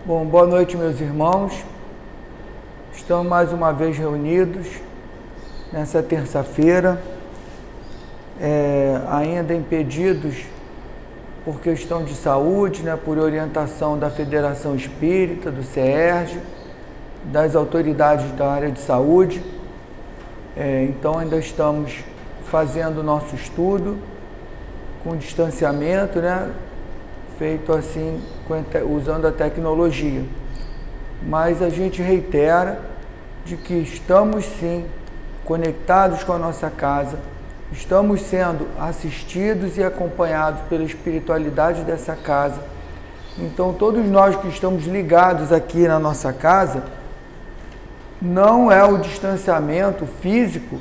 Bom, boa noite, meus irmãos. Estamos mais uma vez reunidos nessa terça-feira, ainda impedidos por questão de saúde, por orientação da Federação Espírita, do CERJ, das autoridades da área de saúde. Então ainda estamos fazendo o nosso estudo com distanciamento, feito assim, usando a tecnologia. Mas a gente reitera de que estamos sim conectados com a nossa casa, estamos sendo assistidos e acompanhados pela espiritualidade dessa casa. Então todos nós que estamos ligados aqui na nossa casa, não é o distanciamento físico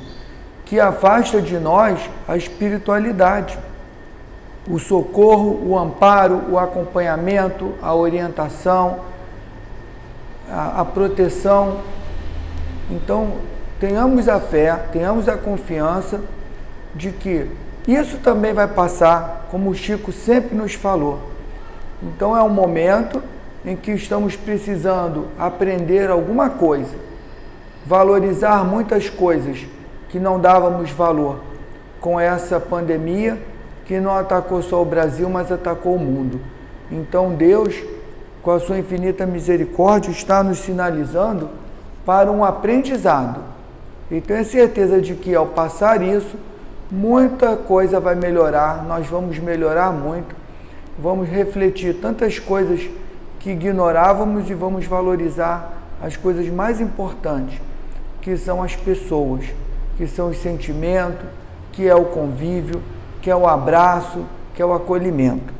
que afasta de nós a espiritualidade. O socorro, o amparo, o acompanhamento, a orientação, a proteção. Então, tenhamos a fé, tenhamos a confiança de que isso também vai passar, como o Chico sempre nos falou. Então, é um momento em que estamos precisando aprender alguma coisa, valorizar muitas coisas que não dávamos valor com essa pandemia, que não atacou só o Brasil, mas atacou o mundo. Então Deus, com a sua infinita misericórdia, está nos sinalizando para um aprendizado. E tenho certeza de que ao passar isso, muita coisa vai melhorar, nós vamos melhorar muito, vamos refletir tantas coisas que ignorávamos e vamos valorizar as coisas mais importantes, que são as pessoas, que são os sentimentos, que é o convívio, que é o abraço, que é o acolhimento.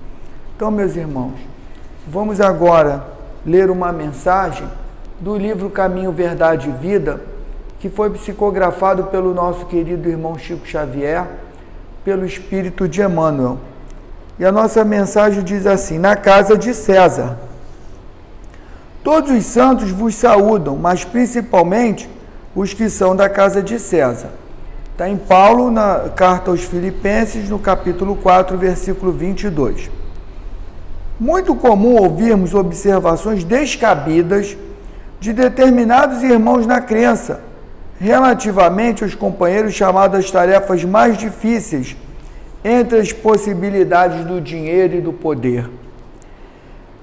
Então, meus irmãos, vamos agora ler uma mensagem do livro Caminho, Verdade e Vida, que foi psicografado pelo nosso querido irmão Chico Xavier, pelo Espírito de Emmanuel. E a nossa mensagem diz assim: na casa de César. Todos os santos vos saúdam, mas principalmente os que são da casa de César. Está em Paulo, na carta aos Filipenses, no capítulo 4, versículo 22. Muito comum ouvirmos observações descabidas de determinados irmãos na crença, relativamente aos companheiros chamados às tarefas mais difíceis, entre as possibilidades do dinheiro e do poder.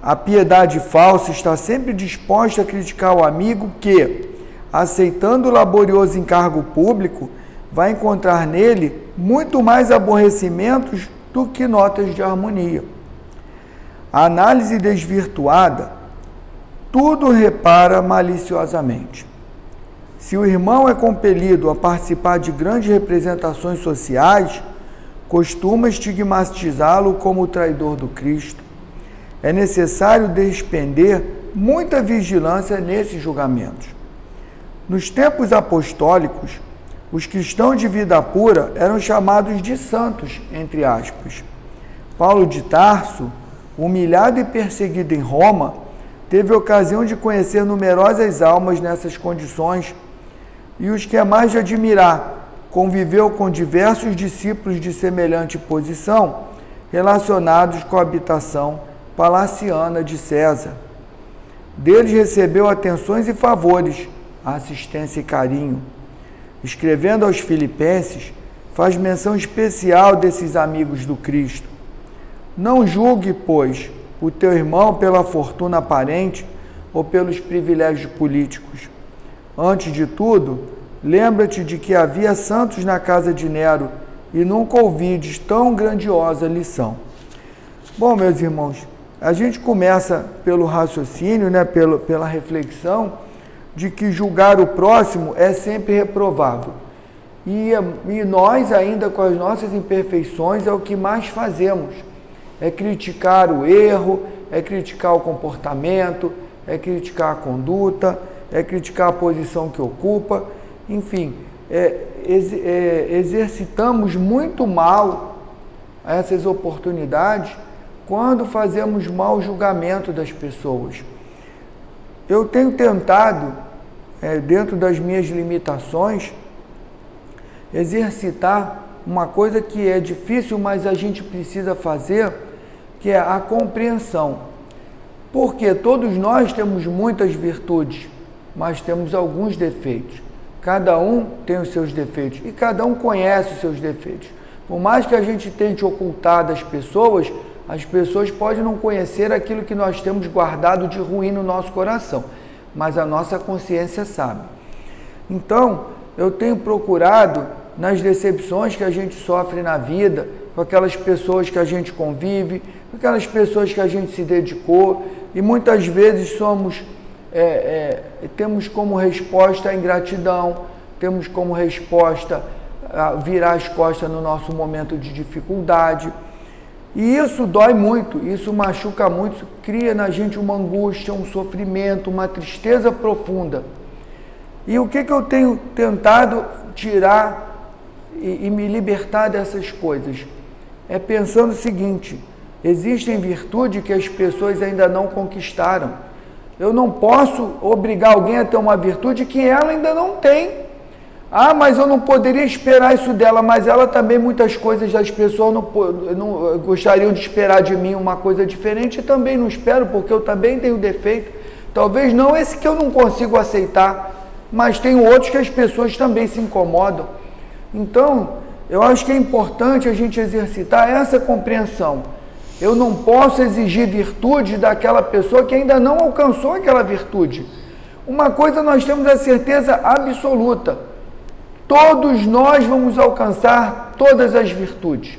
A piedade falsa está sempre disposta a criticar o amigo que, aceitando o laborioso encargo público, vai encontrar nele muito mais aborrecimentos do que notas de harmonia. A análise desvirtuada tudo repara maliciosamente. Se o irmão é compelido a participar de grandes representações sociais, costuma estigmatizá-lo como o traidor do Cristo. É necessário despender muita vigilância nesses julgamentos. Nos tempos apostólicos, os cristãos de vida pura eram chamados de santos, entre aspas. Paulo de Tarso, humilhado e perseguido em Roma, teve ocasião de conhecer numerosas almas nessas condições e os que é mais de admirar, conviveu com diversos discípulos de semelhante posição relacionados com a habitação palaciana de César. Deles recebeu atenções e favores, assistência e carinho. Escrevendo aos Filipenses, faz menção especial desses amigos do Cristo. Não julgue, pois, o teu irmão pela fortuna aparente ou pelos privilégios políticos. Antes de tudo, lembra-te de que havia santos na casa de Nero e nunca ouvides tão grandiosa lição. Bom, meus irmãos, a gente começa pelo raciocínio, pela reflexão, de que julgar o próximo é sempre reprovável. E nós, ainda com as nossas imperfeições, é o que mais fazemos. É criticar o erro, é criticar o comportamento, é criticar a conduta, é criticar a posição que ocupa. Enfim, exercitamos muito mal essas oportunidades quando fazemos mau julgamento das pessoas. Eu tenho tentado, dentro das minhas limitações, exercitar uma coisa que é difícil, mas a gente precisa fazer, que é a compreensão. Porque todos nós temos muitas virtudes, mas temos alguns defeitos. Cada um tem os seus defeitos e cada um conhece os seus defeitos. Por mais que a gente tente ocultar das pessoas, as pessoas podem não conhecer aquilo que nós temos guardado de ruim no nosso coração, mas a nossa consciência sabe. Então, eu tenho procurado, nas decepções que a gente sofre na vida, com aquelas pessoas que a gente convive, com aquelas pessoas que a gente se dedicou, e muitas vezes temos como resposta a ingratidão, temos como resposta a virar as costas no nosso momento de dificuldade. E isso dói muito, isso machuca muito, isso cria na gente uma angústia, um sofrimento, uma tristeza profunda. E o que eu tenho tentado tirar e me libertar dessas coisas? É pensando o seguinte: existem virtudes que as pessoas ainda não conquistaram. Eu não posso obrigar alguém a ter uma virtude que ela ainda não tem. Ah, mas eu não poderia esperar isso dela, mas ela também, muitas coisas das pessoas não gostariam de esperar de mim uma coisa diferente, e também não espero, porque eu também tenho defeito. Talvez não esse que eu não consigo aceitar, mas tem outros que as pessoas também se incomodam. Então, eu acho que é importante a gente exercitar essa compreensão. Eu não posso exigir virtude daquela pessoa que ainda não alcançou aquela virtude. Uma coisa nós temos a certeza absoluta: todos nós vamos alcançar todas as virtudes.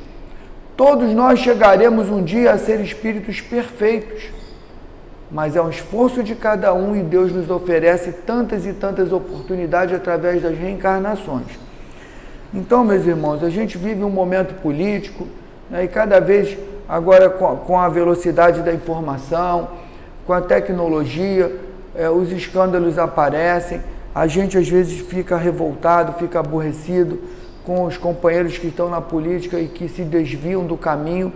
Todos nós chegaremos um dia a ser espíritos perfeitos. Mas é um esforço de cada um, e Deus nos oferece tantas e tantas oportunidades através das reencarnações. Então, meus irmãos, a gente vive um momento político, né, e cada vez agora com a velocidade da informação, com a tecnologia, os escândalos aparecem. A gente às vezes fica revoltado, fica aborrecido com os companheiros que estão na política e que se desviam do caminho,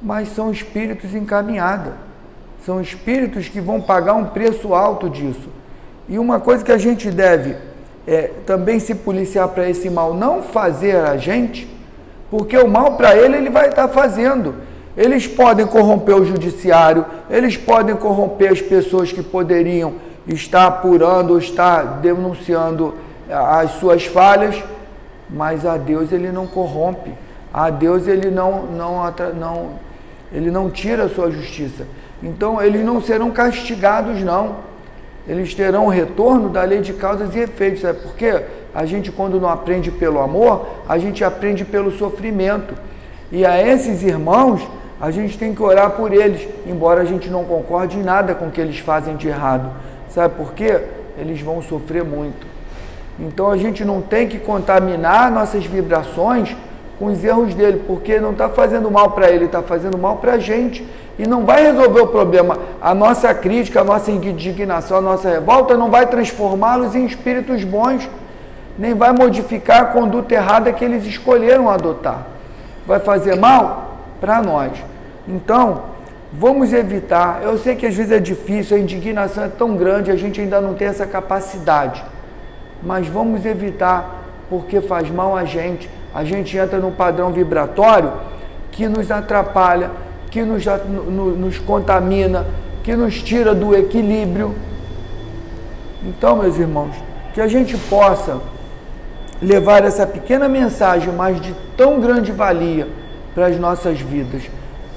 mas são espíritos encaminhados, são espíritos que vão pagar um preço alto disso. E uma coisa que a gente deve também se policiar para esse mal não fazer a gente, porque o mal para ele vai estar fazendo. Eles podem corromper o judiciário, eles podem corromper as pessoas que poderiam estar apurando ou estar denunciando as suas falhas, mas a Deus ele não corrompe, a Deus ele não tira a sua justiça. Então eles não serão castigados, não. Eles terão o retorno da lei de causas e efeitos. Sabe por quê? A gente, quando não aprende pelo amor, a gente aprende pelo sofrimento. E a esses irmãos, a gente tem que orar por eles, embora a gente não concorde em nada com o que eles fazem de errado. Sabe por quê? Eles vão sofrer muito. Então a gente não tem que contaminar nossas vibrações com os erros dele, porque não está fazendo mal para ele, está fazendo mal para a gente. E não vai resolver o problema. A nossa crítica, a nossa indignação, a nossa revolta não vai transformá-los em espíritos bons, nem vai modificar a conduta errada que eles escolheram adotar. Vai fazer mal para nós. Então, vamos evitar. Eu sei que às vezes é difícil, a indignação é tão grande, a gente ainda não tem essa capacidade. Mas vamos evitar, porque faz mal a gente. A gente entra num padrão vibratório que nos atrapalha, que nos contamina, que nos tira do equilíbrio. Então, meus irmãos, que a gente possa levar essa pequena mensagem, mas de tão grande valia para as nossas vidas,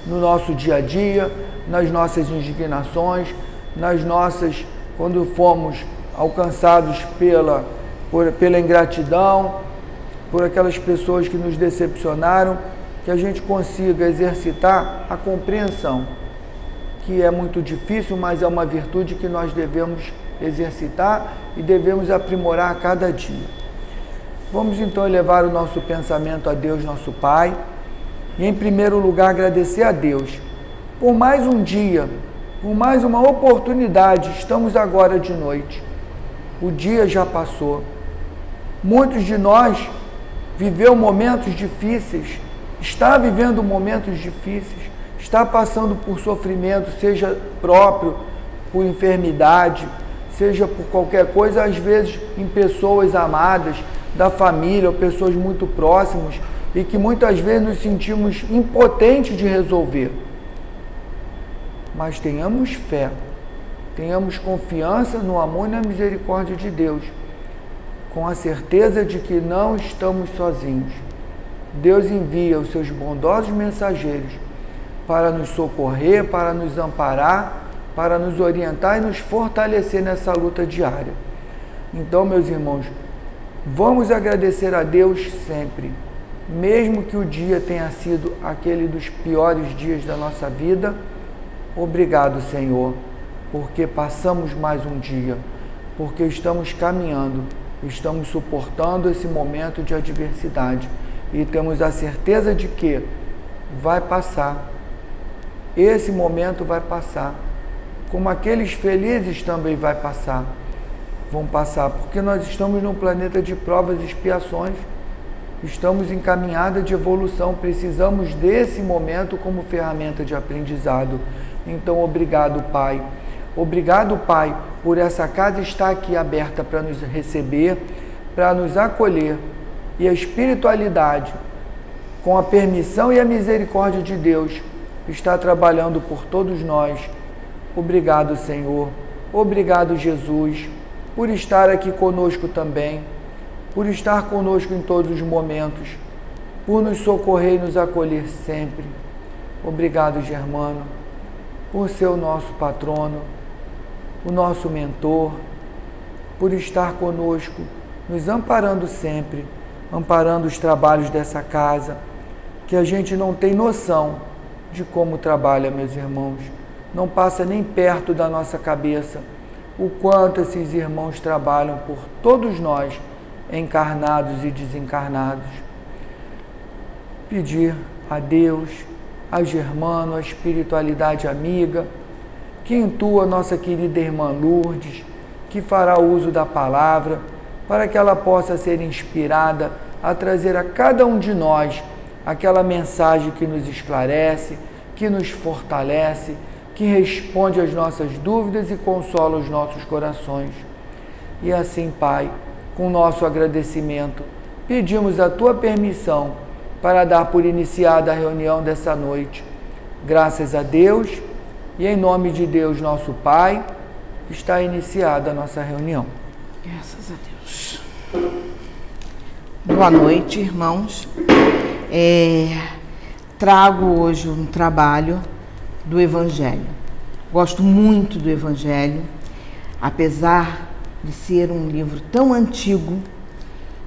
no nosso dia a dia, nas nossas indignações, quando fomos alcançados pela ingratidão, por aquelas pessoas que nos decepcionaram, que a gente consiga exercitar a compreensão, que é muito difícil, mas é uma virtude que nós devemos exercitar e devemos aprimorar a cada dia. Vamos então elevar o nosso pensamento a Deus, nosso Pai, e em primeiro lugar agradecer a Deus por mais um dia, por mais uma oportunidade. Estamos agora de noite, o dia já passou. Muitos de nós viveu momentos difíceis, está vivendo momentos difíceis, está passando por sofrimento, seja próprio, por enfermidade, seja por qualquer coisa, às vezes em pessoas amadas, da família ou pessoas muito próximas, e que muitas vezes nos sentimos impotentes de resolver. mas tenhamos fé, tenhamos confiança no amor e na misericórdia de Deus, com a certeza de que não estamos sozinhos. Deus envia os seus bondosos mensageiros para nos socorrer, para nos amparar, para nos orientar e nos fortalecer nessa luta diária. Então, meus irmãos, vamos agradecer a Deus sempre, mesmo que o dia tenha sido aquele dos piores dias da nossa vida. Obrigado, Senhor, porque passamos mais um dia, porque estamos caminhando, estamos suportando esse momento de adversidade e temos a certeza de que vai passar. Esse momento vai passar, como aqueles felizes também vai passar. Vão passar, porque nós estamos num planeta de provas e expiações, estamos em caminhada de evolução, precisamos desse momento como ferramenta de aprendizado. Então, obrigado, Pai. Obrigado, Pai, por essa casa estar aqui aberta para nos receber, para nos acolher, e a espiritualidade, com a permissão e a misericórdia de Deus, está trabalhando por todos nós. Obrigado, Senhor. Obrigado, Jesus, por estar aqui conosco também, por estar conosco em todos os momentos, por nos socorrer e nos acolher sempre. Obrigado, Germano, por ser o nosso patrono, o nosso mentor, por estar conosco, nos amparando sempre, amparando os trabalhos dessa casa, que a gente não tem noção de como trabalha, meus irmãos. Não passa nem perto da nossa cabeça o quanto esses irmãos trabalham por todos nós, encarnados e desencarnados. Pedir a Deus, a Germano, a espiritualidade amiga, que intua nossa querida irmã Lourdes, que fará uso da palavra, para que ela possa ser inspirada a trazer a cada um de nós aquela mensagem que nos esclarece, que nos fortalece, que responde às nossas dúvidas e consola os nossos corações. E assim, Pai, com nosso agradecimento, pedimos a Tua permissão para dar por iniciada a reunião dessa noite. Graças a Deus e em nome de Deus, nosso Pai, está iniciada a nossa reunião. Graças a Deus. Boa noite, irmãos. Trago hoje um trabalho do Evangelho. Gosto muito do Evangelho, apesar de ser um livro tão antigo,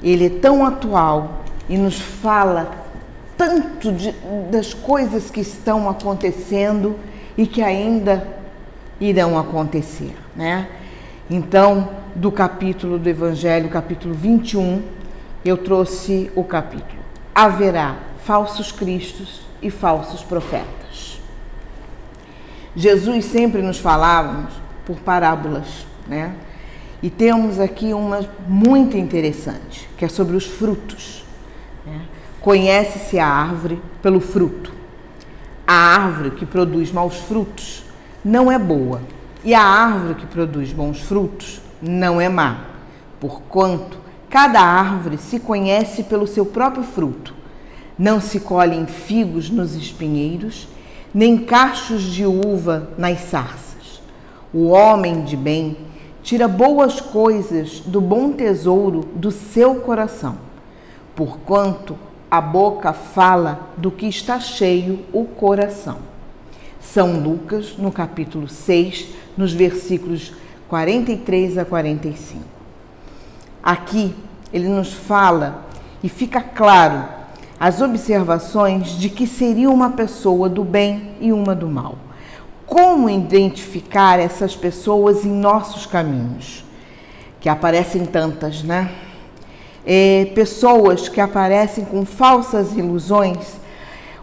ele é tão atual e nos fala tanto das coisas que estão acontecendo e que ainda irão acontecer, né? Então, do capítulo do Evangelho, capítulo 21, eu trouxe o capítulo Haverá falsos cristos e falsos profetas. Jesus sempre nos falava por parábolas, né? E temos aqui uma muito interessante, que é sobre os frutos, né? Conhece-se a árvore pelo fruto. A árvore que produz maus frutos não é boa, e a árvore que produz bons frutos não é má, porquanto cada árvore se conhece pelo seu próprio fruto. Não se colhem figos nos espinheiros, nem cachos de uva nas sarças. O homem de bem tira boas coisas do bom tesouro do seu coração, porquanto a boca fala do que está cheio o coração. São Lucas, no capítulo 6, nos versículos 43 a 45. Aqui ele nos fala e fica claro as observações de que seria uma pessoa do bem e uma do mal. Como identificar essas pessoas em nossos caminhos? Que aparecem tantas, né? Pessoas que aparecem com falsas ilusões,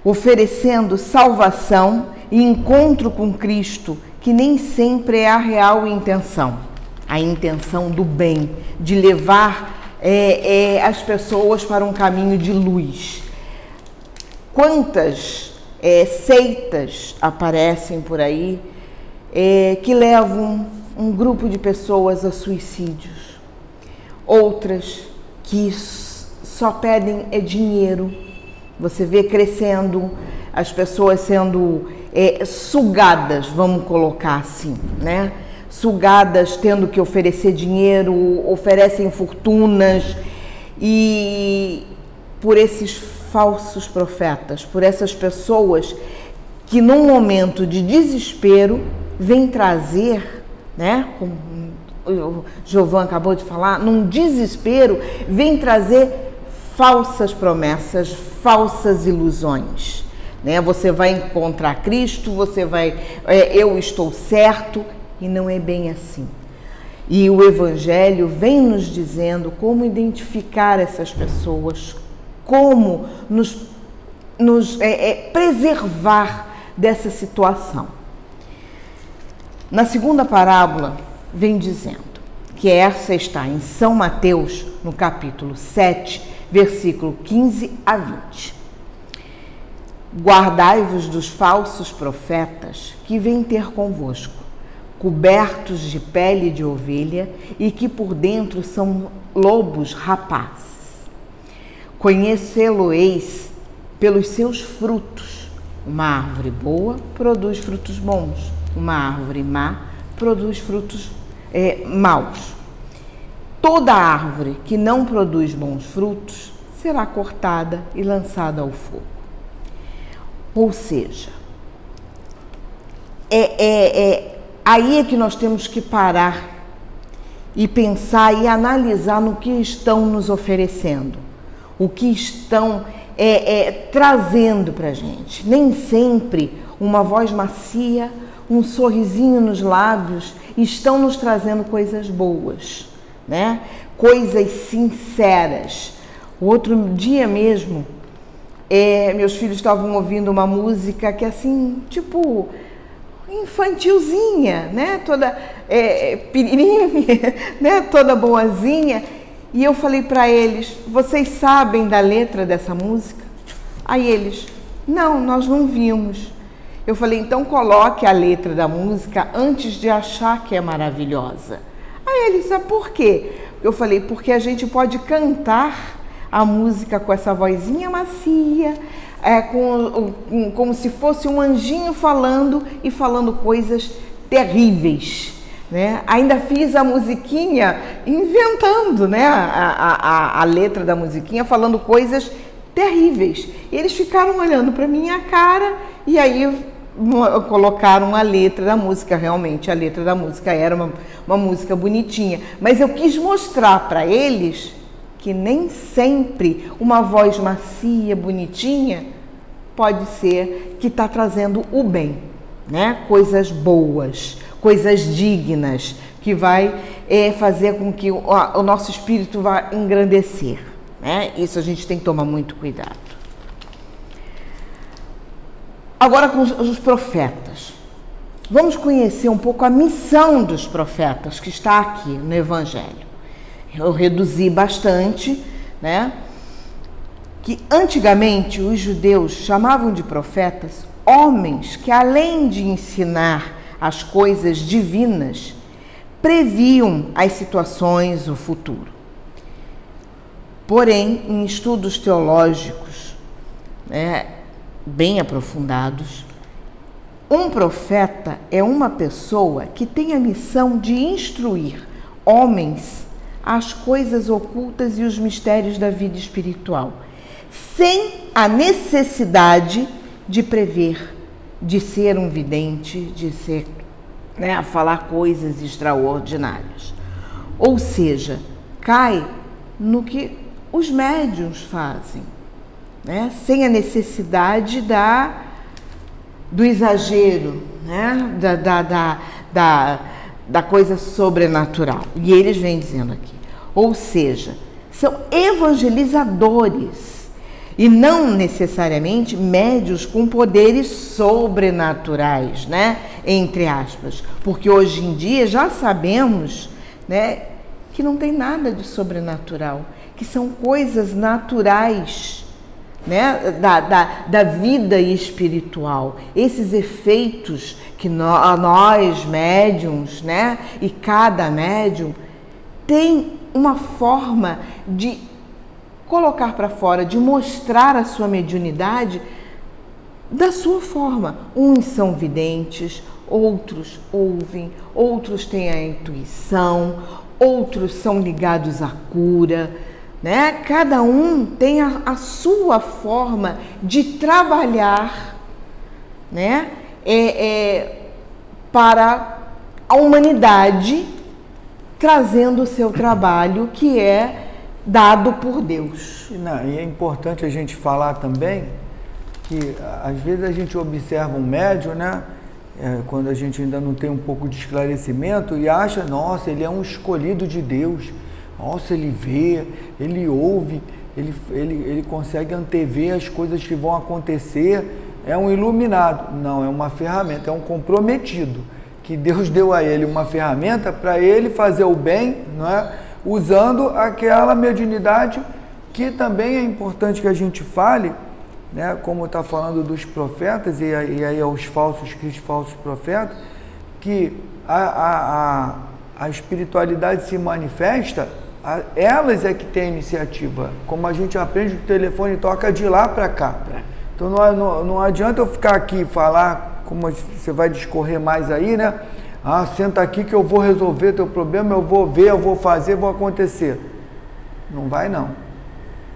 oferecendo salvação e encontro com Cristo, que nem sempre é a real intenção. A intenção do bem, de levar as pessoas para um caminho de luz. Quantas seitas aparecem por aí que levam um grupo de pessoas a suicídios. Outras que só pedem dinheiro. Você vê crescendo as pessoas sendo sugadas, vamos colocar assim, né? Sugadas, tendo que oferecer dinheiro, oferecem fortunas, e por esses falsos profetas, por essas pessoas que num momento de desespero vêm trazer, né, como o Giovanni acabou de falar, num desespero vem trazer falsas promessas, falsas ilusões, né? Você vai encontrar Cristo, você vai, eu estou certo, e não é bem assim. E o Evangelho vem nos dizendo como identificar essas pessoas, como nos preservar dessa situação. Na segunda parábola, vem dizendo que essa está em São Mateus, no capítulo 7, versículo 15 a 20. Guardai-vos dos falsos profetas que vêm ter convosco, cobertos de pele de ovelha e que por dentro são lobos rapazes. Conhecê-lo-eis pelos seus frutos. Uma árvore boa produz frutos bons, uma árvore má produz frutos maus. Toda árvore que não produz bons frutos será cortada e lançada ao fogo. Ou seja, aí é que nós temos que parar e pensar e analisar no que estão nos oferecendo, o que estão trazendo para a gente. Nem sempre uma voz macia, um sorrisinho nos lábios estão nos trazendo coisas boas, né? Coisas sinceras. O outro dia mesmo, meus filhos estavam ouvindo uma música que assim, tipo, infantilzinha, né? Toda piririnha, né? Toda boazinha. E eu falei para eles, vocês sabem da letra dessa música? Aí eles, não, nós não vimos. Eu falei, então coloque a letra da música antes de achar que é maravilhosa. Aí eles, sabe por quê? Eu falei, porque a gente pode cantar a música com essa vozinha macia, como se fosse um anjinho falando e falando coisas terríveis, né? Ainda fiz a musiquinha inventando, né? A letra da musiquinha falando coisas terríveis. E eles ficaram olhando para minha cara e aí colocaram a letra da música. Realmente a letra da música era uma música bonitinha, mas eu quis mostrar para eles que nem sempre uma voz macia, bonitinha, pode ser que está trazendo o bem, né? Coisas boas, coisas dignas, que vai fazer com que o nosso espírito vá engrandecer, né? Isso a gente tem que tomar muito cuidado. Agora com os profetas. Vamos conhecer um pouco a missão dos profetas que está aqui no Evangelho. Eu reduzi bastante, né? Que antigamente os judeus chamavam de profetas homens que, além de ensinar as coisas divinas, previam as situações, o futuro. Porém, em estudos teológicos, né, bem aprofundados, um profeta é uma pessoa que tem a missão de instruir homens as coisas ocultas e os mistérios da vida espiritual, sem a necessidade de prever, de ser um vidente, de ser, né, a falar coisas extraordinárias. Ou seja, cai no que os médiuns fazem, né, sem a necessidade do exagero, né, da coisa sobrenatural. E eles vêm dizendo aqui, ou seja, são evangelizadores e não necessariamente médiuns com poderes sobrenaturais, né, entre aspas, porque hoje em dia já sabemos, né, que não tem nada de sobrenatural, que são coisas naturais, né, da vida espiritual. Esses efeitos que nós médiums, né, e cada médium tem uma forma de colocar para fora, de mostrar a sua mediunidade da sua forma. Uns são videntes, outros ouvem, outros têm a intuição, outros são ligados à cura, né? Cada um tem a sua forma de trabalhar, né? Para a humanidade, trazendo o seu trabalho que é dado por Deus. E é importante a gente falar também que às vezes a gente observa um médium, né? Quando a gente ainda não tem um pouco de esclarecimento e acha, nossa, ele é um escolhido de Deus, nossa, ele vê, ele ouve, ele consegue antever as coisas que vão acontecer, é um iluminado. Não, é uma ferramenta, é um comprometido, que Deus deu a ele uma ferramenta para ele fazer o bem, não é? Usando aquela mediunidade, que também é importante que a gente fale, né? Como está falando dos profetas, e aí aos falsos cristos, falsos profetas, que a espiritualidade se manifesta, elas é que tem a iniciativa, como a gente aprende que o telefone toca de lá para cá. Então não adianta eu ficar aqui e falar, como você vai discorrer mais aí, né? Ah, senta aqui que eu vou resolver teu problema, eu vou ver, eu vou fazer, vou acontecer. Não vai não.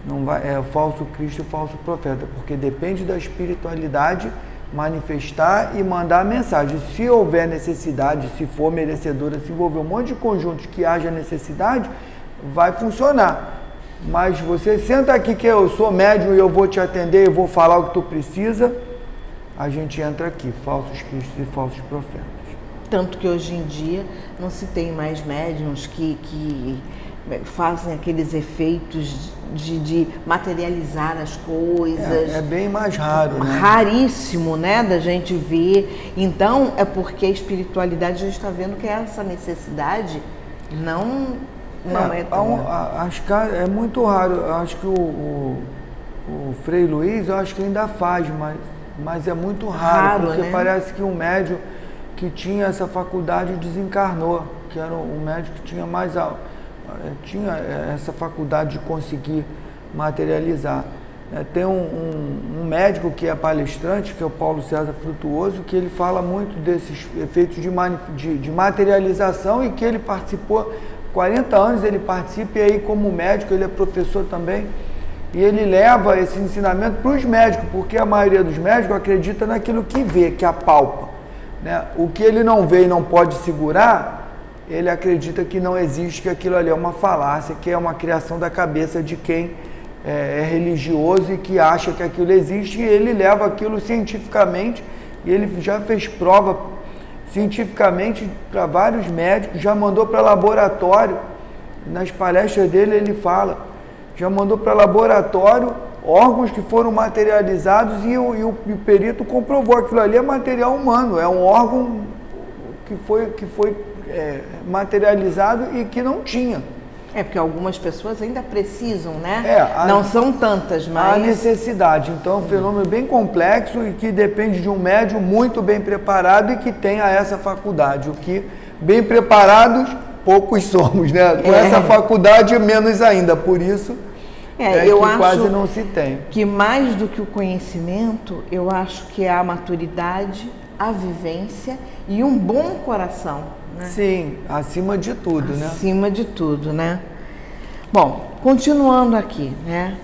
Não vai, é falso Cristo e falso profeta, porque depende da espiritualidade manifestar e mandar a mensagem. Se houver necessidade, se for merecedora, se envolver um monte de conjuntos que haja necessidade, vai funcionar. Mas você senta aqui que eu sou médium e eu vou te atender, eu vou falar o que tu precisa, a gente entra aqui, falsos cristos e falsos profetas. Tanto que hoje em dia não se tem mais médiums que fazem aqueles efeitos de materializar as coisas. É bem mais raro, né? Raríssimo, né, da gente ver. Então, é porque a espiritualidade já está vendo que essa necessidade não é tão... É muito raro. Eu acho que o Frei Luiz, eu acho que ainda faz, mas é muito raro, porque, né? Parece que um médium que tinha essa faculdade desencarnou, que era um médium que tinha essa faculdade de conseguir materializar. Tem um médico que é palestrante, que é o Paulo César Frutuoso, que ele fala muito desses efeitos de materialização, e que ele participou, 40 anos ele participa, e aí como médico, ele é professor também, e ele leva esse ensinamento para os médicos, porque a maioria dos médicos acredita naquilo que vê, que apalpa, né? O que ele não vê e não pode segurar, ele acredita que não existe, que aquilo ali é uma falácia, que é uma criação da cabeça de quem é religioso e que acha que aquilo existe, e ele leva aquilo cientificamente, e ele já fez prova cientificamente para vários médicos, já mandou para laboratório, nas palestras dele ele fala, já mandou para laboratório órgãos que foram materializados e o perito comprovou aquilo ali é material humano, é um órgão que foi materializado e que não tinha. Porque algumas pessoas ainda precisam, né? Não são tantas, mas... Há necessidade. Então é um fenômeno bem complexo e que depende de um médium muito bem preparado e que tenha essa faculdade. O que bem preparados, poucos somos, né? Com essa faculdade, menos ainda. Por isso eu acho quase não se tem. Que mais do que o conhecimento, eu acho que é a maturidade, a vivência e um bom coração. Né? Sim, acima de tudo, né? Acima de tudo, né? Bom, continuando aqui, né?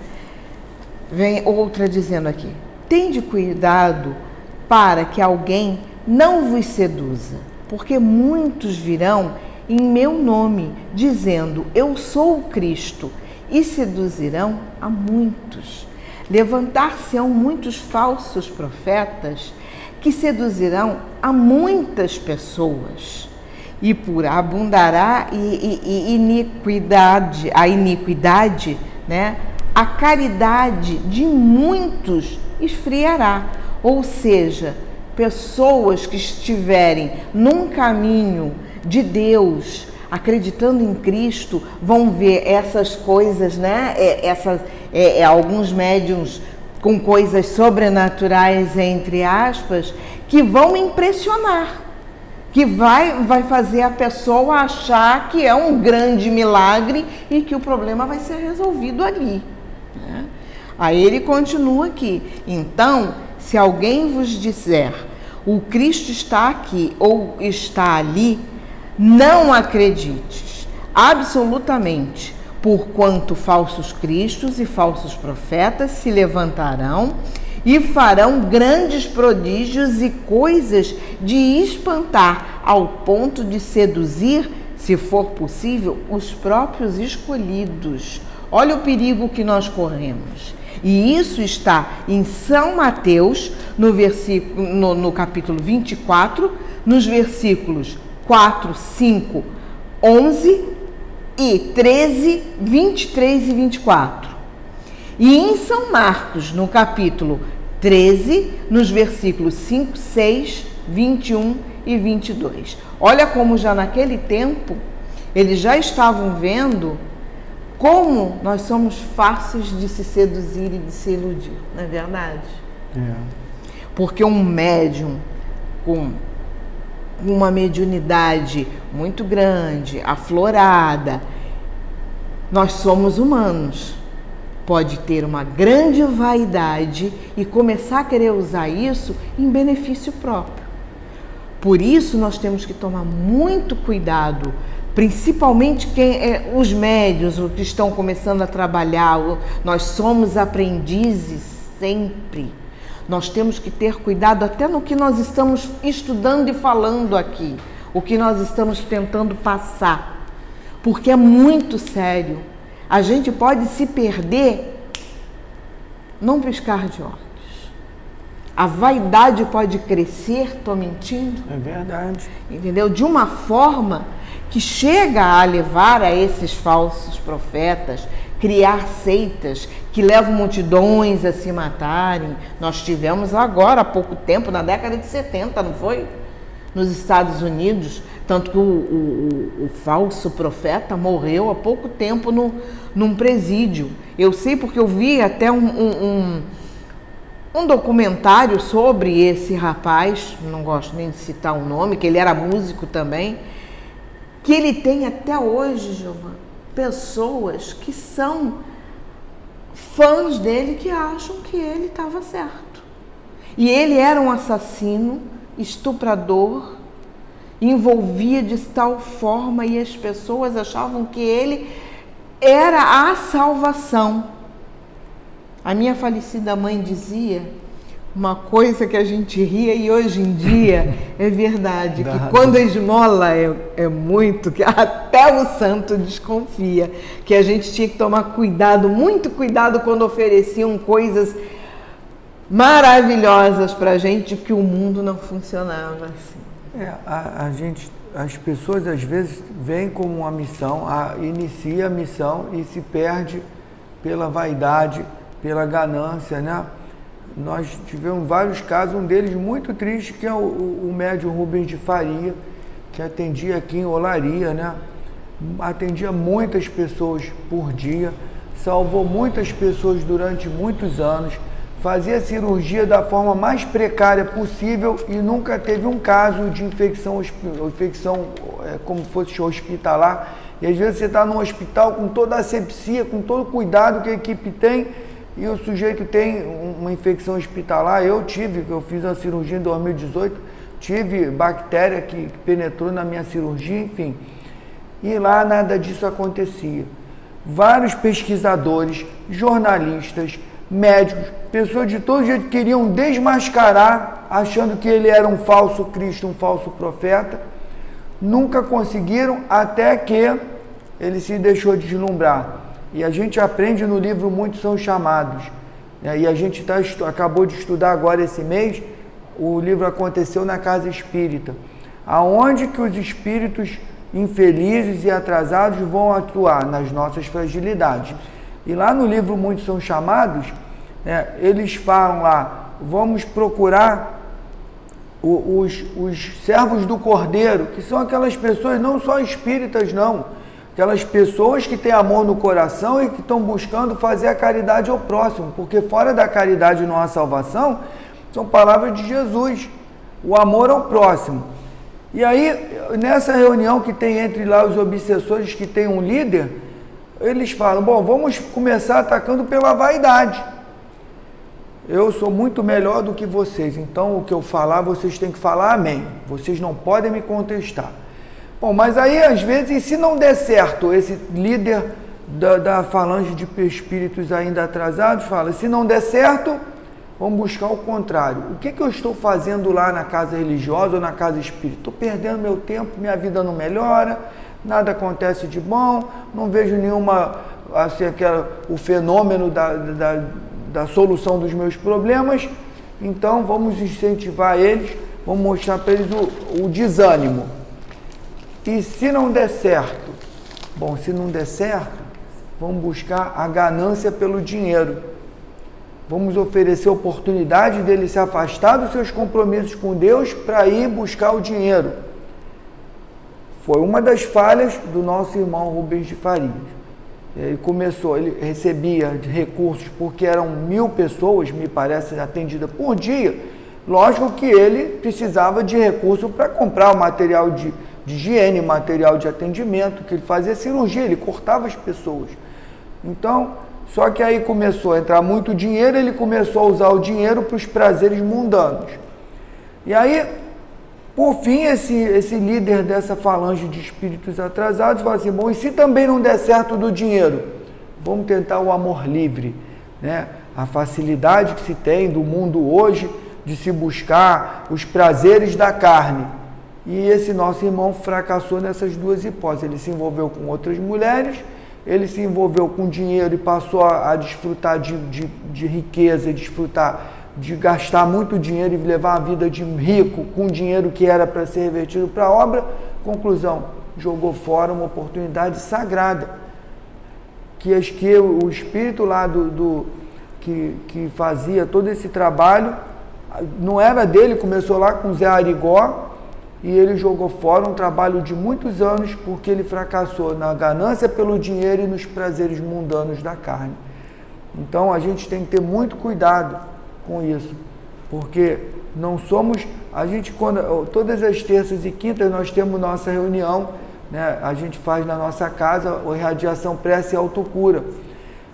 Vem outra dizendo aqui: tende cuidado para que alguém não vos seduza, porque muitos virão em meu nome, dizendo, eu sou o Cristo, e seduzirão a muitos. Levantar-se-ão muitos falsos profetas, que seduzirão a muitas pessoas. E por abundará a iniquidade, né? A caridade de muitos esfriará. Ou seja, pessoas que estiverem num caminho de Deus, acreditando em Cristo, vão ver essas coisas, né? Alguns médiuns com coisas sobrenaturais, entre aspas, que vão impressionar, que vai fazer a pessoa achar que é um grande milagre e que o problema vai ser resolvido ali. Né? Aí ele continua aqui. Então, se alguém vos disser, o Cristo está aqui ou está ali, não acredites, absolutamente, porquanto falsos cristos e falsos profetas se levantarão e farão grandes prodígios e coisas de espantar, ao ponto de seduzir, se for possível, os próprios escolhidos. Olha o perigo que nós corremos. E isso está em São Mateus, no capítulo 24, nos versículos 4, 5, 11 e 13, 23 e 24. E em São Marcos, no capítulo 13, nos versículos 5, 6, 21 e 22. Olha como já naquele tempo, eles já estavam vendo como nós somos fáceis de se seduzir e de se iludir, não é verdade? É. Porque um médium com uma mediunidade muito grande, aflorada, nós somos humanos, pode ter uma grande vaidade e começar a querer usar isso em benefício próprio. Por isso nós temos que tomar muito cuidado, principalmente os médiuns, os que estão começando a trabalhar. Nós somos aprendizes sempre. Nós temos que ter cuidado até no que nós estamos estudando e falando aqui, o que nós estamos tentando passar, porque é muito sério. A gente pode se perder num piscar de olhos. A vaidade pode crescer, estou mentindo? É verdade. Entendeu? De uma forma que chega a levar a esses falsos profetas, criar seitas que levam multidões a se matarem. Nós tivemos agora, há pouco tempo, na década de 70, não foi? Nos Estados Unidos, tanto que o falso profeta morreu há pouco tempo num presídio. Eu sei porque eu vi até um documentário sobre esse rapaz, não gosto nem de citar o nome, que ele era músico também, que ele tem até hoje, Giovana, pessoas que são fãs dele que acham que ele estava certo. E ele era um assassino, estuprador, envolvia de tal forma e as pessoas achavam que ele era a salvação. A minha falecida mãe dizia uma coisa que a gente ria e hoje em dia é verdade, que quando a esmola é muito, que até o santo desconfia, que a gente tinha que tomar cuidado, muito cuidado quando ofereciam coisas maravilhosas para a gente, que o mundo não funcionava assim. As pessoas às vezes vêm como uma missão, inicia a missão e se perde pela vaidade, pela ganância, né? Nós tivemos vários casos, um deles muito triste, que é o médium Rubens de Faria, que atendia aqui em Olaria, né? Atendia muitas pessoas por dia, salvou muitas pessoas durante muitos anos, fazia cirurgia da forma mais precária possível e nunca teve um caso de infecção como fosse hospitalar. E às vezes você está num hospital com toda a asepsia, com todo o cuidado que a equipe tem, e o sujeito tem uma infecção hospitalar. Eu fiz uma cirurgia em 2018, tive bactéria que penetrou na minha cirurgia, enfim. E lá nada disso acontecia. Vários pesquisadores, jornalistas, médicos, pessoas de todo jeito queriam desmascarar, achando que ele era um falso Cristo, um falso profeta. Nunca conseguiram, até que ele se deixou deslumbrar. E a gente aprende no livro Muitos São Chamados, né? E a gente acabou de estudar agora esse mês, o livro aconteceu na Casa Espírita, aonde que os espíritos infelizes e atrasados vão atuar nas nossas fragilidades. E lá no livro Muitos São Chamados, né, eles falam lá, vamos procurar os servos do Cordeiro, que são aquelas pessoas, não só espíritas não, aquelas pessoas que têm amor no coração e que estão buscando fazer a caridade ao próximo, porque fora da caridade não há salvação, são palavras de Jesus, o amor ao próximo. E aí, nessa reunião que tem entre lá os obsessores que tem um líder, eles falam, bom, vamos começar atacando pela vaidade. eu sou muito melhor do que vocês, então o que eu falar, vocês têm que falar amém. Vocês não podem me contestar. Bom, mas aí às vezes, e se não der certo, esse líder da falange de espíritos ainda atrasados fala, se não der certo, vamos buscar o contrário. O que eu estou fazendo lá na casa religiosa ou na casa espírita? Estou perdendo meu tempo, minha vida não melhora, nada acontece de bom, não vejo nenhuma, assim, o fenômeno da solução dos meus problemas, então vamos incentivar eles, vamos mostrar para eles o desânimo. E se não der certo? Bom, se não der certo, vamos buscar a ganância pelo dinheiro. Vamos oferecer oportunidade dele se afastar dos seus compromissos com Deus para ir buscar o dinheiro. Foi uma das falhas do nosso irmão Rubens de Farias. Ele recebia recursos porque eram 1000 pessoas, me parece, atendidas por dia. Lógico que ele precisava de recurso para comprar o material de higiene, material de atendimento, que ele fazia cirurgia, ele cortava as pessoas. Então, só que aí começou a entrar muito dinheiro, ele começou a usar o dinheiro para os prazeres mundanos. E aí, por fim, esse líder dessa falange de espíritos atrasados fala assim, bom, e se também não der certo do dinheiro? Vamos tentar o amor livre, né? A facilidade que se tem do mundo hoje de se buscar os prazeres da carne. E esse nosso irmão fracassou nessas duas hipóteses. Ele se envolveu com outras mulheres, ele se envolveu com dinheiro e passou a desfrutar de riqueza, desfrutar de gastar muito dinheiro e levar uma vida de rico com dinheiro que era para ser revertido para a obra. Conclusão, jogou fora uma oportunidade sagrada, que o espírito lá que fazia todo esse trabalho, não era dele, começou lá com Zé Arigó, e ele jogou fora um trabalho de muitos anos porque ele fracassou na ganância pelo dinheiro e nos prazeres mundanos da carne. Então a gente tem que ter muito cuidado com isso, porque não somos, todas as terças e quintas nós temos nossa reunião, né? A gente faz na nossa casa a irradiação prece e autocura.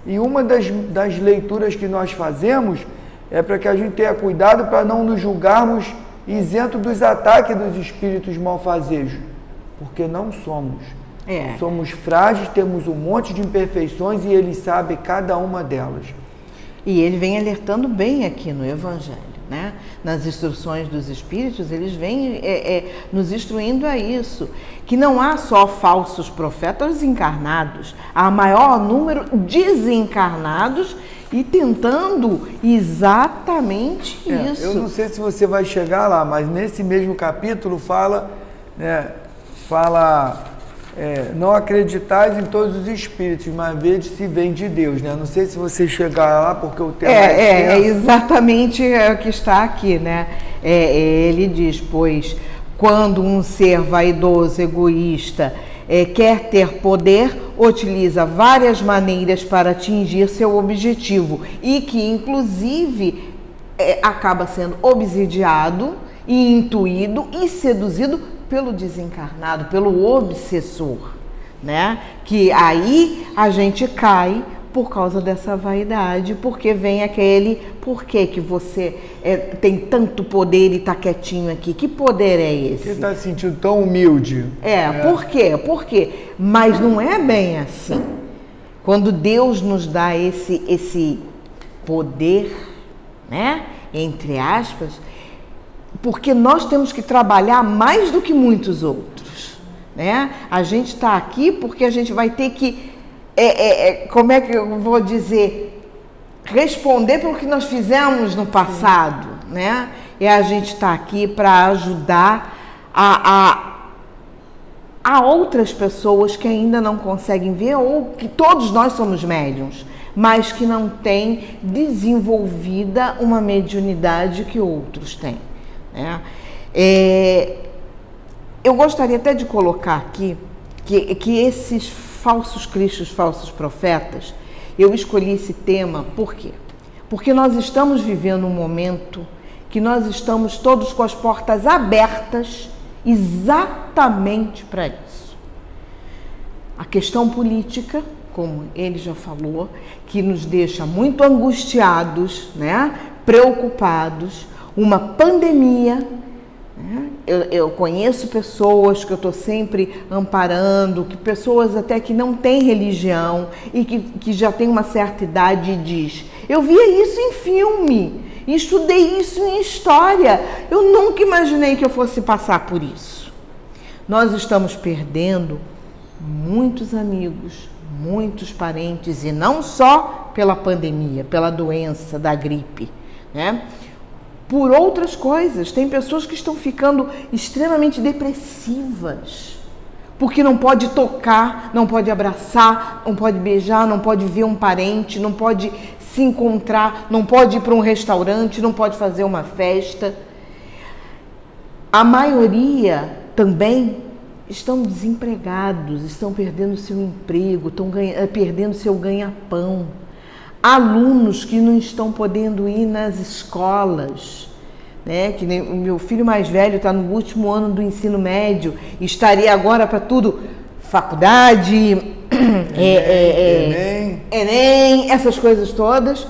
E uma das leituras que nós fazemos é para que a gente tenha cuidado para não nos julgarmos isento dos ataques dos espíritos malfazejos, porque não somos. Somos frágeis, temos um monte de imperfeições e ele sabe cada uma delas. E ele vem alertando bem aqui no Evangelho, né? Nas instruções dos espíritos, eles vêm nos instruindo a isso, que não há só falsos profetas encarnados, há maior número desencarnados e tentando exatamente isso. Eu não sei se você vai chegar lá, mas nesse mesmo capítulo fala, não acreditais em todos os espíritos, mas vede se vem de Deus, né? Não sei se você chegar lá, porque o tema é exatamente o que está aqui, né? Ele diz, pois, quando um ser vaidoso, egoísta, quer ter poder, utiliza várias maneiras para atingir seu objetivo e que, inclusive, acaba sendo obsidiado e intuído e seduzido pelo desencarnado, pelo obsessor, né? Que aí a gente cai por causa dessa vaidade, porque vem por que você tem tanto poder e está quietinho aqui? Que poder é esse? Você está se sentindo tão humilde. Por quê? Por quê? Mas não é bem assim. Quando Deus nos dá esse poder, né? Entre aspas, porque nós temos que trabalhar mais do que muitos outros, né? A gente está aqui porque a gente vai ter que como é que eu vou dizer, responder pelo que nós fizemos no passado, né? E a gente está aqui para ajudar a outras pessoas que ainda não conseguem ver, ou que todos nós somos médiuns, mas que não têm desenvolvida uma mediunidade que outros têm, né? Eu gostaria até de colocar aqui que esses falsos cristos, falsos profetas, eu escolhi esse tema, por quê? Porque nós estamos vivendo um momento que nós estamos todos com as portas abertas exatamente para isso. A questão política, como ele já falou, que nos deixa muito angustiados, né? preocupados, uma pandemia. Eu conheço pessoas que eu estou sempre amparando, que pessoas até que não têm religião e que já tem uma certa idade e diz: eu via isso em filme, estudei isso em história, eu nunca imaginei que eu fosse passar por isso. Nós estamos perdendo muitos amigos, muitos parentes, e não só pela pandemia, pela doença da gripe, né? Por outras coisas. Tem pessoas que estão ficando extremamente depressivas, porque não pode tocar, não pode abraçar, não pode beijar, não pode ver um parente, não pode se encontrar, não pode ir para um restaurante, não pode fazer uma festa. A maioria também estão desempregados, estão perdendo seu emprego, estão perdendo seu ganha-pão. Alunos que não estão podendo ir nas escolas, né? Que nem o meu filho mais velho está no último ano do ensino médio, estaria agora para tudo, faculdade, Enem, essas coisas todas.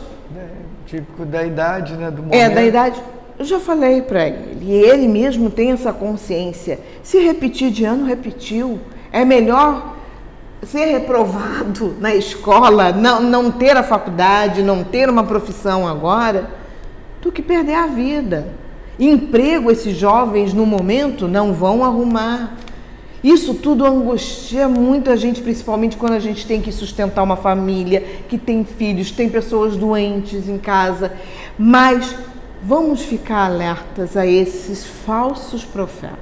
Típico da idade, né? Do momento. Da idade. Eu já falei para ele, e ele mesmo tem essa consciência. Se repetir de ano, repetiu. É melhor ser reprovado na escola, não ter a faculdade, não ter uma profissão agora, do que perder a vida. Emprego, esses jovens no momento não vão arrumar. Isso tudo angustia muito a gente, principalmente quando a gente tem que sustentar uma família, que tem filhos, tem pessoas doentes em casa. Mas vamos ficar alertas a esses falsos profetas.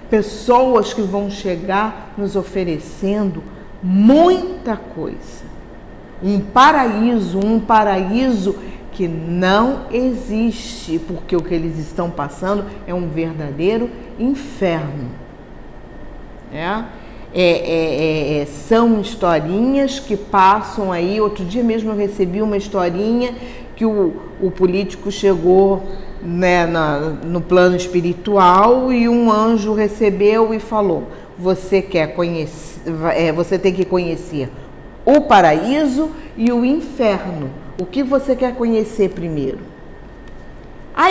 Pessoas que vão chegar nos oferecendo muita coisa. Um paraíso que não existe, porque o que eles estão passando é um verdadeiro inferno. São historinhas que passam aí. Outro dia mesmo eu recebi uma historinha que o político chegou, né, no plano espiritual, e um anjo recebeu e falou: você quer conhecer, você tem que conhecer o paraíso e o inferno. O que você quer conhecer primeiro?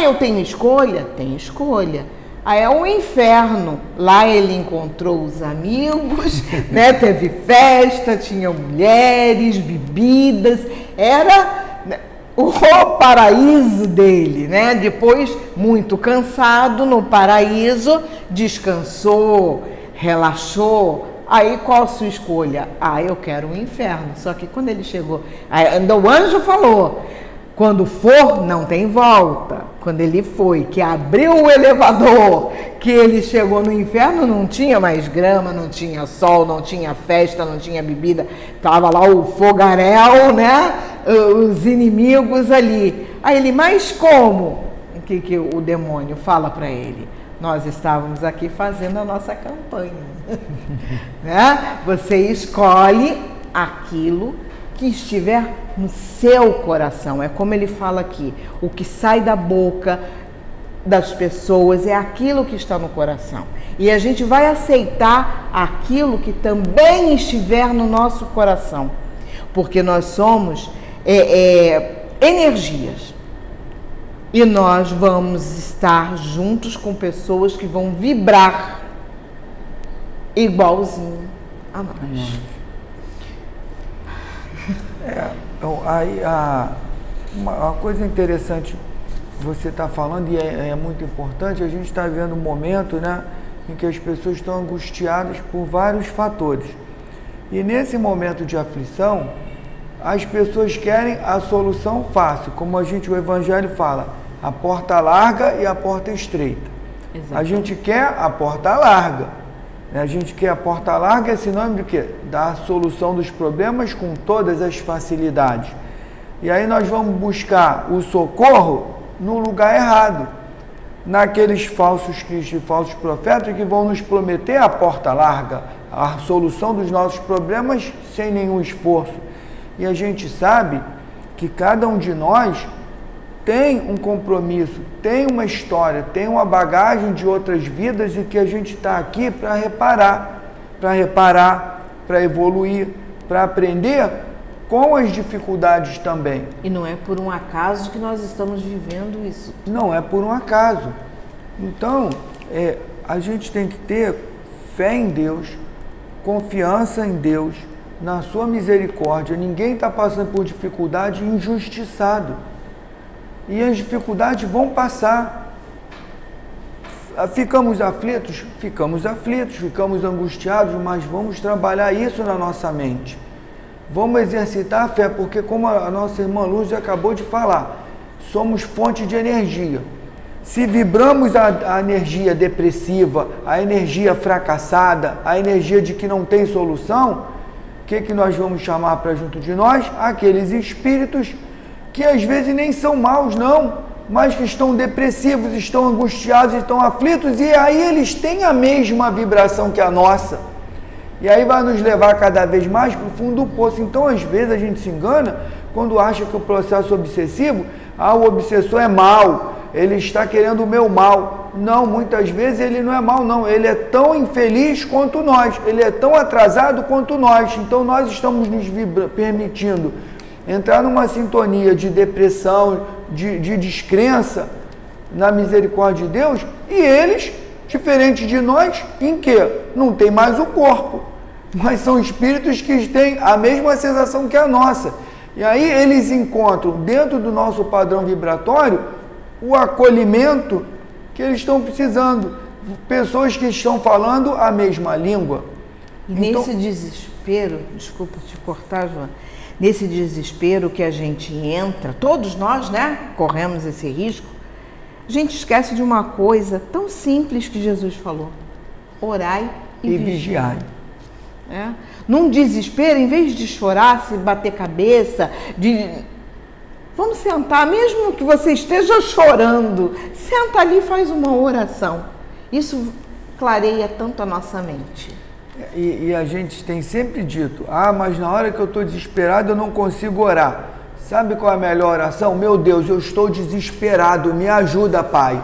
Eu tenho escolha? Tem escolha. É o inferno. Lá ele encontrou os amigos, né? Teve festa, tinha mulheres, bebidas, era o paraíso dele, né? Depois, muito cansado no paraíso, descansou, relaxou. Aí qual a sua escolha? Eu quero o inferno. Só que quando ele chegou, ainda o anjo falou: quando for, não tem volta. Quando ele foi, que abriu o elevador, que ele chegou no inferno, não tinha mais grama, não tinha sol, não tinha festa, não tinha bebida. Tava lá o fogaréu, né? Os inimigos ali. Aí ele: mas como? O que o demônio fala para ele? Nós estávamos aqui fazendo a nossa campanha. Né? Você escolhe aquilo que estiver no seu coração. É como ele fala aqui: o que sai da boca das pessoas é aquilo que está no coração. E a gente vai aceitar aquilo que também estiver no nosso coração. Porque nós somos energias. E nós vamos estar juntos com pessoas que vão vibrar igualzinho a nós. Aí uma coisa interessante você está falando, e é muito importante, a gente está vendo um momento, né, em que as pessoas estão angustiadas por vários fatores. E nesse momento de aflição, as pessoas querem a solução fácil, como o Evangelho fala: a porta larga e a porta estreita. Exatamente. A gente quer a porta larga. A gente quer a porta larga, é sinônimo de quê? Da solução dos problemas com todas as facilidades. E aí nós vamos buscar o socorro no lugar errado, naqueles falsos cristos e falsos profetas que vão nos prometer a porta larga, a solução dos nossos problemas sem nenhum esforço. E a gente sabe que cada um de nós tem um compromisso, tem uma história, tem uma bagagem de outras vidas, e que a gente está aqui para reparar, para evoluir, para aprender com as dificuldades também. E não é por um acaso que nós estamos vivendo isso. Não é por um acaso. Então, a gente tem que ter fé em Deus, confiança em Deus, na sua misericórdia. Ninguém está passando por dificuldade injustiçado. E as dificuldades vão passar. Ficamos aflitos, ficamos angustiados, mas vamos trabalhar isso na nossa mente. Vamos exercitar a fé, porque como a nossa irmã Luz acabou de falar, somos fonte de energia. Se vibramos a energia depressiva, a energia fracassada, a energia de que não tem solução, o que nós vamos chamar para junto de nós? Aqueles espíritos que às vezes nem são maus, não, mas que estão depressivos, estão angustiados, estão aflitos, e aí eles têm a mesma vibração que a nossa. E aí vai nos levar cada vez mais para o fundo do poço. Então, às vezes, a gente se engana quando acha que o processo obsessivo, o obsessor é mau, ele está querendo o meu mal. Não, muitas vezes ele não é mau, não. Ele é tão infeliz quanto nós, ele é tão atrasado quanto nós. Então, nós estamos nos permitindo entrar numa sintonia de depressão, de descrença na misericórdia de Deus, e eles, diferente de nós, em que não tem mais o corpo, mas são espíritos que têm a mesma sensação que a nossa. E aí eles encontram dentro do nosso padrão vibratório o acolhimento que eles estão precisando. Pessoas que estão falando a mesma língua. E então, nesse desespero, desculpa te cortar, Joana, nesse desespero que a gente entra, todos nós, né, corremos esse risco, a gente esquece de uma coisa tão simples que Jesus falou: orai e vigiai. Num desespero, em vez de chorar, se bater cabeça, vamos sentar, mesmo que você esteja chorando, senta ali e faz uma oração. Isso clareia tanto a nossa mente. E a gente tem sempre dito, mas na hora que eu estou desesperado eu não consigo orar. Sabe qual é a melhor oração? Meu Deus, eu estou desesperado, me ajuda, Pai.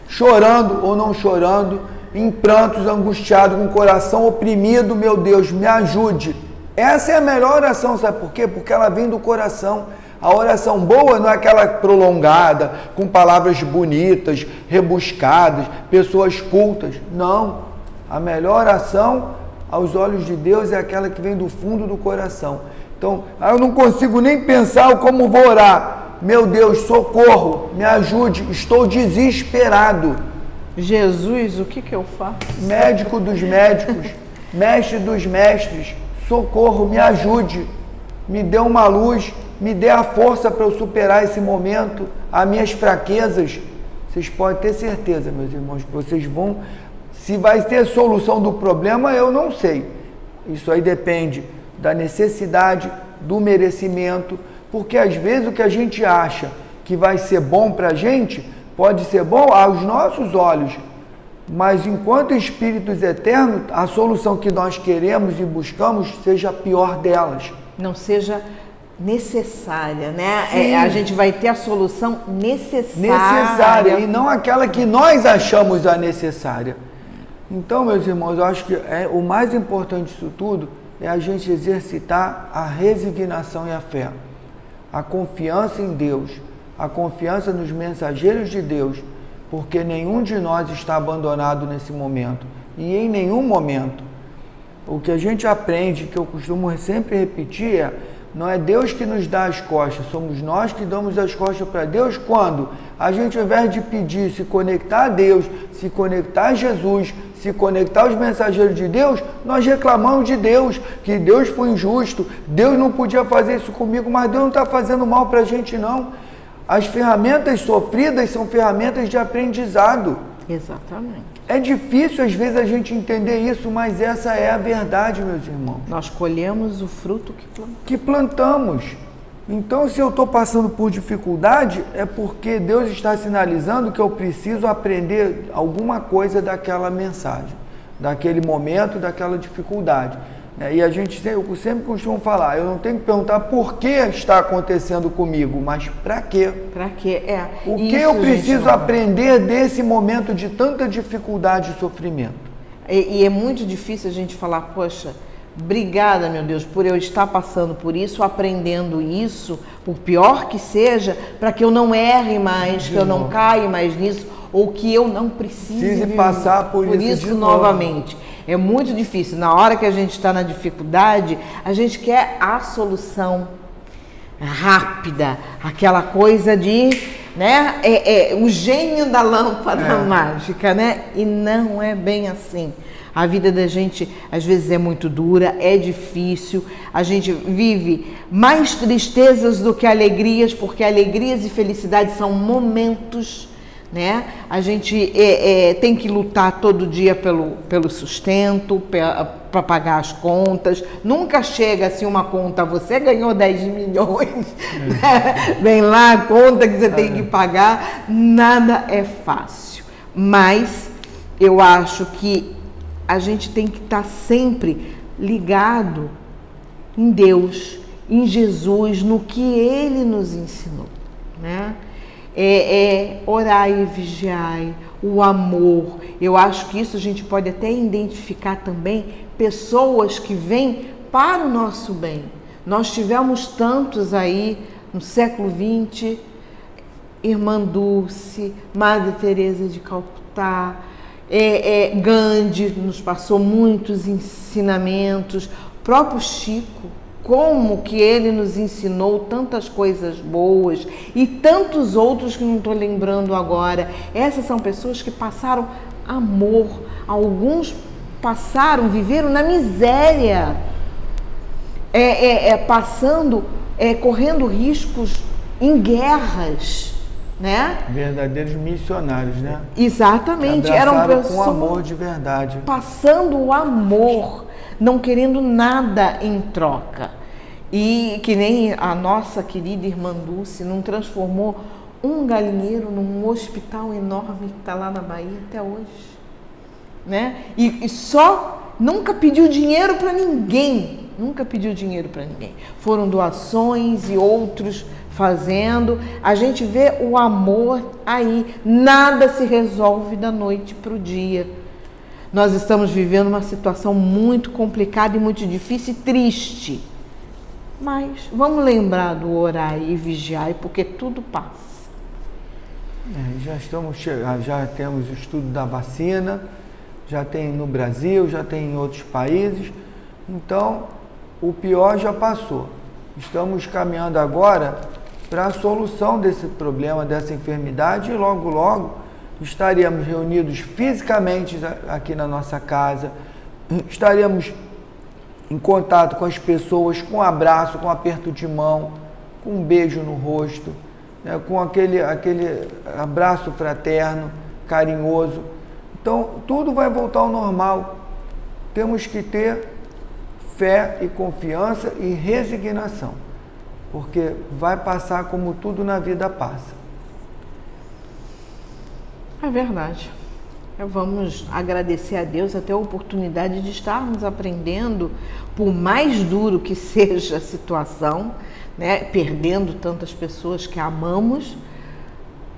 Chorando ou não chorando, em prantos, angustiado, com o coração oprimido, meu Deus, me ajude. Essa é a melhor oração, sabe por quê? Porque ela vem do coração. A oração boa não é aquela prolongada, com palavras bonitas, rebuscadas, pessoas cultas. Não. A melhor oração aos olhos de Deus é aquela que vem do fundo do coração. Então, eu não consigo nem pensar como vou orar. Meu Deus, socorro, me ajude, estou desesperado. Jesus, o que eu faço? Médico dos médicos, mestre dos mestres, socorro, me ajude, me dê uma luz, me dê a força para eu superar esse momento, as minhas fraquezas. Vocês podem ter certeza, meus irmãos, que vocês vão... Se vai ter solução do problema, eu não sei. Isso aí depende da necessidade, do merecimento, porque às vezes o que a gente acha que vai ser bom para a gente, pode ser bom aos nossos olhos, mas enquanto espíritos eternos, a solução que nós queremos e buscamos seja a pior delas. Não seja necessária, né? A gente vai ter a solução necessária. E não aquela que nós achamos a necessária. Então, meus irmãos, eu acho que o mais importante disso tudo é a gente exercitar a resignação e a fé, a confiança em Deus, a confiança nos mensageiros de Deus, porque nenhum de nós está abandonado nesse momento, e em nenhum momento. O que a gente aprende, que eu costumo sempre repetir, não é Deus que nos dá as costas, somos nós que damos as costas para Deus quando a gente, ao invés de pedir, se conectar a Deus, se conectar a Jesus, se conectar aos mensageiros de Deus, nós reclamamos de Deus, que Deus foi injusto, Deus não podia fazer isso comigo, mas Deus não está fazendo mal para a gente, não. As ferramentas sofridas são ferramentas de aprendizado. Exatamente. É difícil às vezes a gente entender isso, mas essa é a verdade, meus irmãos. Nós colhemos o fruto que plantamos. Então, se eu estou passando por dificuldade, é porque Deus está sinalizando que eu preciso aprender alguma coisa daquela mensagem, daquele momento, daquela dificuldade. E eu sempre costumo falar, eu não tenho que perguntar por que está acontecendo comigo, mas para quê? Para quê? O que eu preciso aprender desse momento de tanta dificuldade e sofrimento? E é muito difícil a gente falar, poxa, Obrigada, meu Deus, por eu estar passando por isso, aprendendo isso, por pior que seja, para que eu não erre mais, que eu não caia mais nisso, ou que eu não precise passar por isso novamente. É muito difícil. Na hora que a gente está na dificuldade, a gente quer a solução rápida, aquela coisa de, né, o gênio da lâmpada mágica, né? E não é bem assim. A vida da gente às vezes é muito dura, é difícil, a gente vive mais tristezas do que alegrias, porque alegrias e felicidades são momentos, né? A gente tem que lutar todo dia pelo sustento, para pagar as contas. Nunca chega assim uma conta, você ganhou 10 milhões, né? Vem lá a conta que você tem que pagar. Nada é fácil, mas eu acho que a gente tem que estar sempre ligado em Deus, em Jesus, no que Ele nos ensinou, né? Orai e vigiai, o amor. Eu acho que isso a gente pode até identificar também pessoas que vêm para o nosso bem. Nós tivemos tantos aí no século XX, Irmã Dulce, Madre Teresa de Calcutá, Gandhi nos passou muitos ensinamentos, próprio Chico, como que ele nos ensinou tantas coisas boas e tantos outros que não estou lembrando agora. Essas são pessoas que passaram amor, alguns viveram na miséria, correndo riscos em guerras, né? Verdadeiros missionários, né? Exatamente, eram pessoas com amor de verdade, passando o amor, não querendo nada em troca. E que nem a nossa querida Irmã Dulce não transformou um galinheiro num hospital enorme que está lá na Bahia até hoje, né? E só nunca pediu dinheiro para ninguém, Foram doações e outros fazendo. A gente vê o amor aí. Nada se resolve da noite para o dia. Nós estamos vivendo uma situação muito complicada e muito difícil e triste. Mas vamos lembrar do orar e vigiar, porque tudo passa. Já temos o estudo da vacina, já tem no Brasil, já tem em outros países. Então, o pior já passou. Estamos caminhando agora para a solução desse problema, dessa enfermidade, e logo, logo estaremos reunidos fisicamente aqui na nossa casa, estaremos em contato com as pessoas, com um abraço, com um aperto de mão, com um beijo no rosto, né, com aquele abraço fraterno, carinhoso. Então, tudo vai voltar ao normal. Temos que ter fé e confiança e resignação, porque vai passar como tudo na vida passa. É verdade. Vamos agradecer a Deus até a oportunidade de estarmos aprendendo, por mais duro que seja a situação, né, perdendo tantas pessoas que amamos,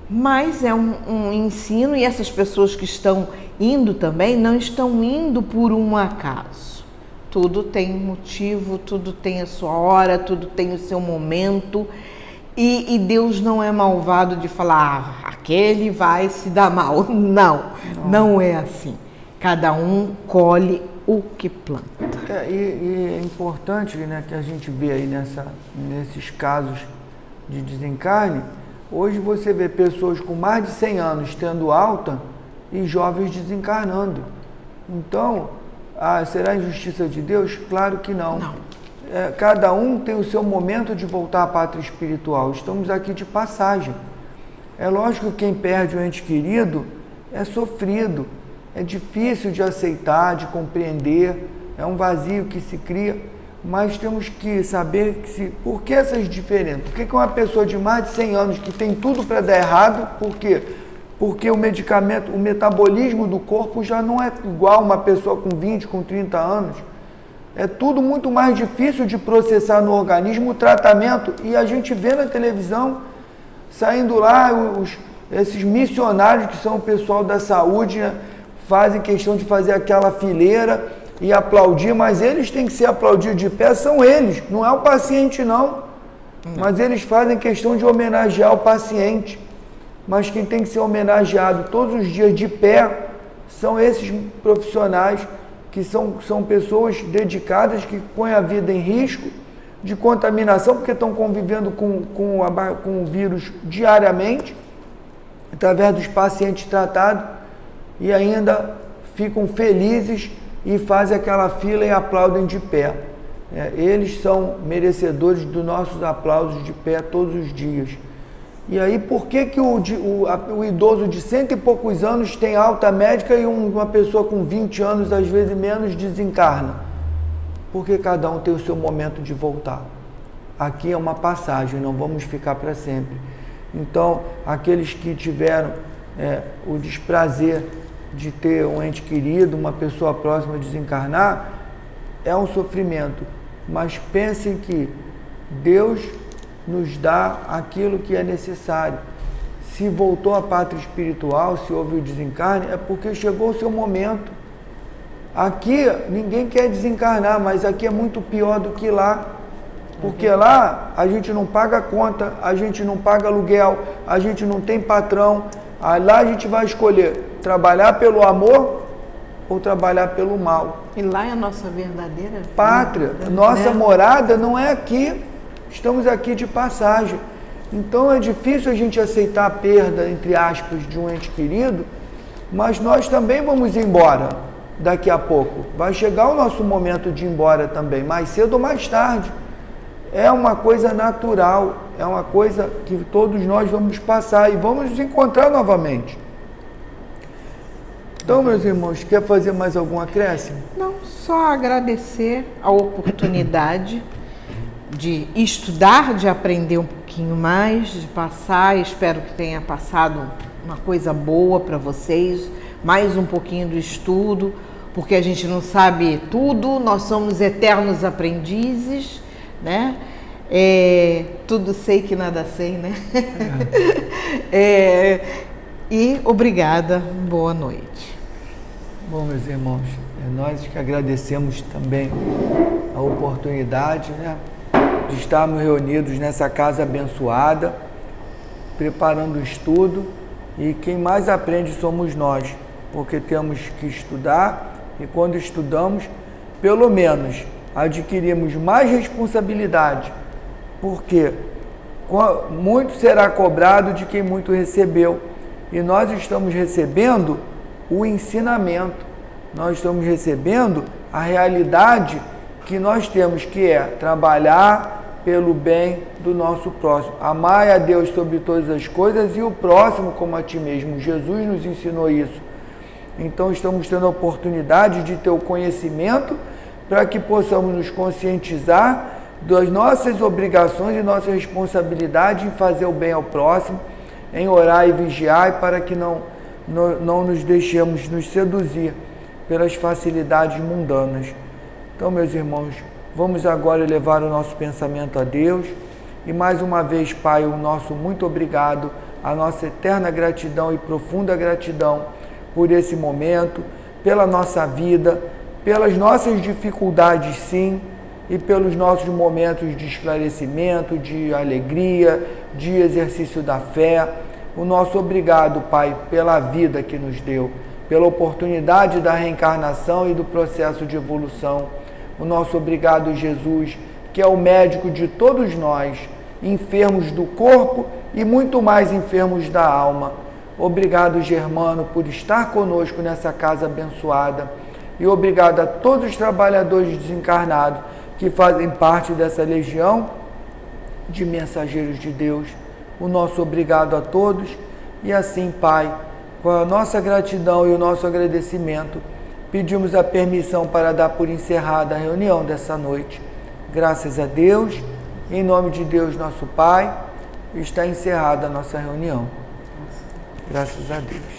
mas é um ensino, e essas pessoas que estão indo também não estão indo por um acaso. Tudo tem um motivo, tudo tem a sua hora, tudo tem o seu momento. E Deus não é malvado de falar, aquele vai se dar mal. Não é assim. Cada um colhe o que planta. E é importante, né, que a gente vê aí nesses casos de desencarne, hoje você vê pessoas com mais de 100 anos tendo alta e jovens desencarnando. Então, será injustiça de Deus? Claro que não. Cada um tem o seu momento de voltar à pátria espiritual. Estamos aqui de passagem. É lógico que quem perde um ente querido é sofrido, é difícil de aceitar, de compreender, é um vazio que se cria, mas temos que saber por que essas diferenças. Por que uma pessoa de mais de 100 anos que tem tudo para dar errado, por quê? Porque o medicamento, o metabolismo do corpo já não é igual a uma pessoa com 20, com 30 anos. É tudo muito mais difícil de processar no organismo, o tratamento, e a gente vê na televisão, saindo lá, esses missionários que são o pessoal da saúde, né, fazem questão de fazer aquela fileira e aplaudir, mas eles têm que ser aplaudidos de pé, são eles, não é o paciente não. Mas eles fazem questão de homenagear o paciente. Mas quem tem que ser homenageado todos os dias de pé são esses profissionais que são pessoas dedicadas, que põem a vida em risco de contaminação, porque estão convivendo com o vírus diariamente, através dos pacientes tratados, e ainda ficam felizes e fazem aquela fila e aplaudem de pé. Eles são merecedores dos nossos aplausos de pé todos os dias. E aí, por que o idoso de 100 e poucos anos tem alta médica e uma pessoa com 20 anos, às vezes menos, desencarna? Porque cada um tem o seu momento de voltar. Aqui é uma passagem, não vamos ficar para sempre. Então, aqueles que tiveram o desprazer de ter um ente querido, uma pessoa próxima desencarnar, é um sofrimento. Mas pensem que Deus nos dá aquilo que é necessário. Se voltou à pátria espiritual, se houve o desencarne, é porque chegou o seu momento. Aqui ninguém quer desencarnar, mas aqui é muito pior do que lá. Porque lá a gente não paga conta, a gente não paga aluguel, a gente não tem patrão. Lá a gente vai escolher trabalhar pelo amor ou trabalhar pelo mal. E lá é a nossa verdadeira pátria. Nossa morada não é aqui. Estamos aqui de passagem. Então é difícil a gente aceitar a perda, entre aspas, de um ente querido, mas nós também vamos embora daqui a pouco. Vai chegar o nosso momento de ir embora também, mais cedo ou mais tarde. É uma coisa natural, é uma coisa que todos nós vamos passar e vamos nos encontrar novamente. Então, meus irmãos, quer fazer mais algum acréscimo? Não, só agradecer a oportunidade de estudar, de aprender um pouquinho mais, de passar. Espero que tenha passado uma coisa boa para vocês, mais um pouquinho do estudo, porque a gente não sabe tudo, nós somos eternos aprendizes, né? Tudo sei que nada sei, né? E obrigada, boa noite. Bom, meus irmãos, nós que agradecemos também a oportunidade, né, de estarmos reunidos nessa casa abençoada, preparando o estudo, e quem mais aprende somos nós, porque temos que estudar, e quando estudamos, pelo menos adquirimos mais responsabilidade, porque muito será cobrado de quem muito recebeu, e nós estamos recebendo o ensinamento, nós estamos recebendo a realidade que nós temos, que é trabalhar pelo bem do nosso próximo, amar a Deus sobre todas as coisas e o próximo como a ti mesmo. Jesus nos ensinou isso. Então estamos tendo a oportunidade de ter o conhecimento para que possamos nos conscientizar das nossas obrigações e nossa responsabilidade em fazer o bem ao próximo, em orar e vigiar, e para que não nos deixemos nos seduzir pelas facilidades mundanas. Então, meus irmãos, vamos agora elevar o nosso pensamento a Deus e mais uma vez, Pai, o nosso muito obrigado, a nossa eterna gratidão e profunda gratidão por esse momento, pela nossa vida, pelas nossas dificuldades, sim, e pelos nossos momentos de esclarecimento, de alegria, de exercício da fé. O nosso obrigado, Pai, pela vida que nos deu, pela oportunidade da reencarnação e do processo de evolução. O nosso obrigado, Jesus, que é o médico de todos nós, enfermos do corpo e muito mais enfermos da alma. Obrigado, Germano, por estar conosco nessa casa abençoada. E obrigado a todos os trabalhadores desencarnados que fazem parte dessa legião de mensageiros de Deus. O nosso obrigado a todos. E assim, Pai, com a nossa gratidão e o nosso agradecimento, pedimos a permissão para dar por encerrada a reunião dessa noite. Graças a Deus, em nome de Deus, nosso Pai, está encerrada a nossa reunião. Graças a Deus.